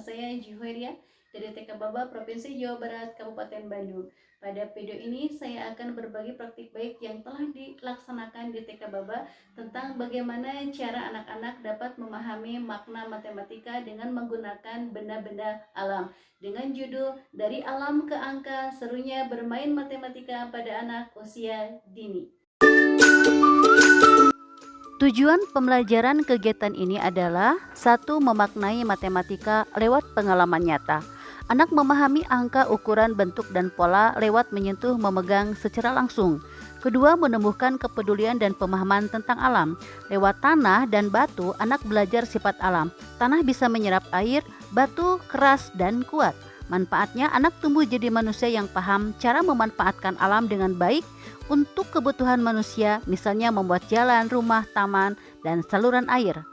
saya Juhairia dari TK Baba, Provinsi Jawa Barat, Kabupaten Bandung. Pada video ini saya akan berbagi praktik baik yang telah dilaksanakan di TK Baba tentang bagaimana cara anak-anak dapat memahami makna matematika dengan menggunakan benda-benda alam. Dengan judul Dari Alam ke Angka, Serunya Bermain Matematika pada Anak Usia Dini. Tujuan pembelajaran kegiatan ini adalah: 1. Memaknai matematika lewat pengalaman nyata. Anak memahami angka, ukuran, bentuk, dan pola lewat menyentuh, memegang secara langsung. Kedua, menumbuhkan kepedulian dan pemahaman tentang alam. Lewat tanah dan batu, anak belajar sifat alam. Tanah bisa menyerap air, batu keras dan kuat. Manfaatnya, anak tumbuh jadi manusia yang paham cara memanfaatkan alam dengan baik untuk kebutuhan manusia, misalnya membuat jalan, rumah, taman, dan saluran air.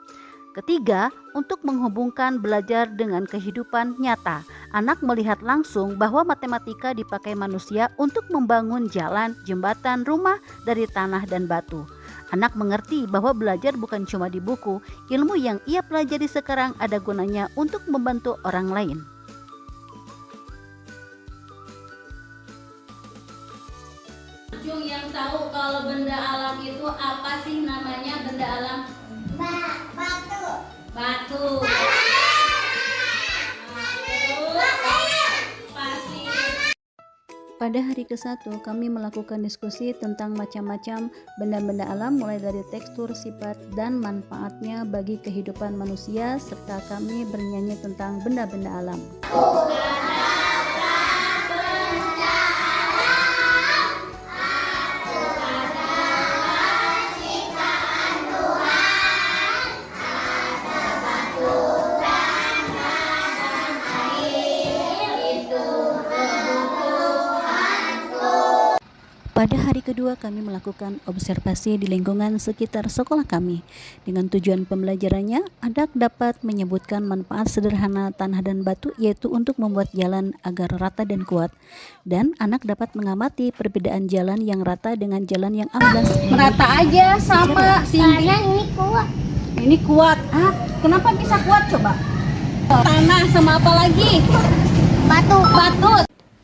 Ketiga, untuk menghubungkan belajar dengan kehidupan nyata. Anak melihat langsung bahwa matematika dipakai manusia untuk membangun jalan, jembatan, rumah dari tanah dan batu. Anak mengerti bahwa belajar bukan cuma di buku, ilmu yang ia pelajari sekarang ada gunanya untuk membantu orang lain. Yang tahu kalau benda alam itu apa sih namanya benda alam? Batu. Batu. Pada hari ke-1 kami melakukan diskusi tentang macam-macam benda-benda alam, mulai dari tekstur, sifat, dan manfaatnya bagi kehidupan manusia, serta kami bernyanyi tentang benda-benda alam. Pada hari kedua kami melakukan observasi di lingkungan sekitar sekolah kami. Dengan tujuan pembelajarannya, anak dapat menyebutkan manfaat sederhana tanah dan batu, yaitu untuk membuat jalan agar rata dan kuat. Dan anak dapat mengamati perbedaan jalan yang rata dengan jalan yang amblas. Merata aja sama Karena ini kuat. Ini kuat. Kenapa bisa kuat coba? Tanah sama apa lagi? Batu.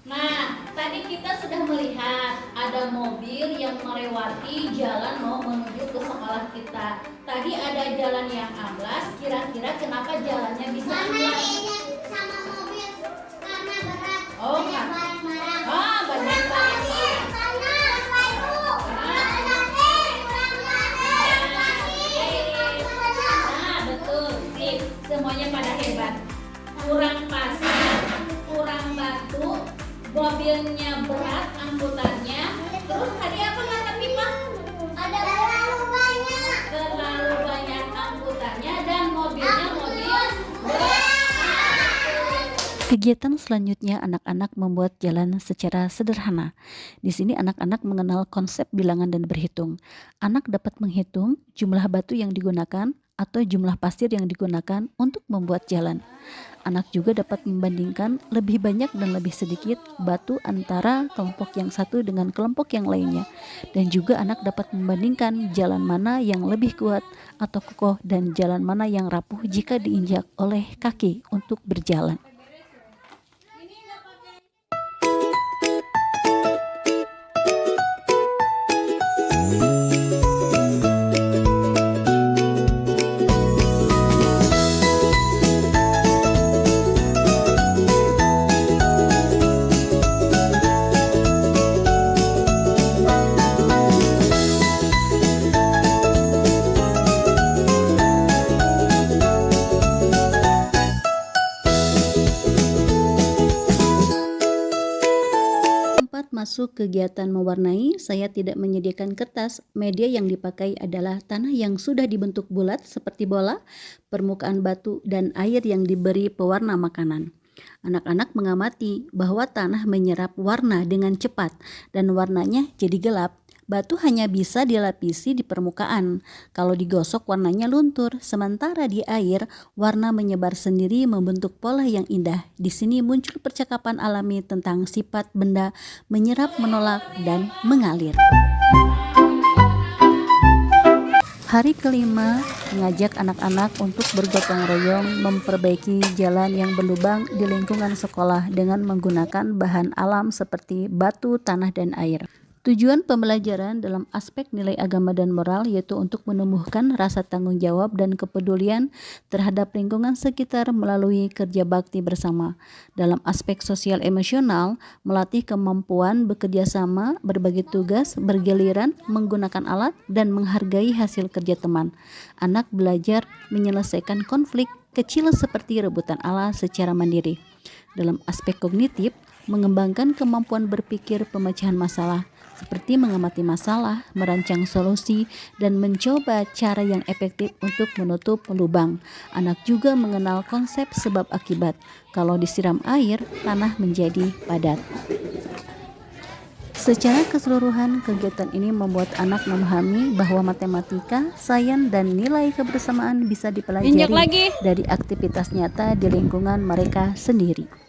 Nah, tadi kita sudah melihat ada mobil yang melewati jalan mau menuju ke sekolah kita. Tadi ada jalan yang amblas, kira-kira kenapa jalannya bisa amblas? Sama mobil karena berat. Oh, Banyak barang-barang. banyak banget. Nah, betul, sip. Semuanya pada hebat. Kurang pasir, kurang batu, mobilnya berat, angkutannya. Terus tadi apa kata Pipa? Ada terlalu banyak. Terlalu banyak angkutannya dan mobilnya berat. Kegiatan selanjutnya, anak-anak membuat jalan secara sederhana. Di sini anak-anak mengenal konsep bilangan dan berhitung. Anak dapat menghitung jumlah batu yang digunakan atau jumlah pasir yang digunakan untuk membuat jalan. Anak juga dapat membandingkan lebih banyak dan lebih sedikit batu antara kelompok yang satu dengan kelompok yang lainnya. Dan juga anak dapat membandingkan jalan mana yang lebih kuat atau kokoh dan jalan mana yang rapuh jika diinjak oleh kaki untuk berjalan. Masuk kegiatan mewarnai, saya tidak menyediakan kertas. Media yang dipakai adalah tanah yang sudah dibentuk bulat seperti bola, permukaan batu, dan air yang diberi pewarna makanan. Anak-anak mengamati bahwa tanah menyerap warna dengan cepat dan warnanya jadi gelap. Batu hanya bisa dilapisi di permukaan. Kalau digosok warnanya luntur, sementara di air warna menyebar sendiri membentuk pola yang indah. Di sini muncul percakapan alami tentang sifat benda menyerap, menolak, dan mengalir. Hari kelima, mengajak anak-anak untuk bergotong royong memperbaiki jalan yang berlubang di lingkungan sekolah dengan menggunakan bahan alam seperti batu, tanah, dan air. Tujuan pembelajaran dalam aspek nilai agama dan moral yaitu untuk menumbuhkan rasa tanggung jawab dan kepedulian terhadap lingkungan sekitar melalui kerja bakti bersama. Dalam aspek sosial emosional, melatih kemampuan bekerja sama, berbagi tugas, bergiliran, menggunakan alat, dan menghargai hasil kerja teman. Anak belajar menyelesaikan konflik kecil seperti rebutan alat secara mandiri. Dalam aspek kognitif, mengembangkan kemampuan berpikir pemecahan masalah, seperti mengamati masalah, merancang solusi, dan mencoba cara yang efektif untuk menutup lubang. Anak juga mengenal konsep sebab akibat. Kalau disiram air, tanah menjadi padat. Secara keseluruhan, kegiatan ini membuat anak memahami bahwa matematika, sains, dan nilai kebersamaan bisa dipelajari dari aktivitas nyata di lingkungan mereka sendiri.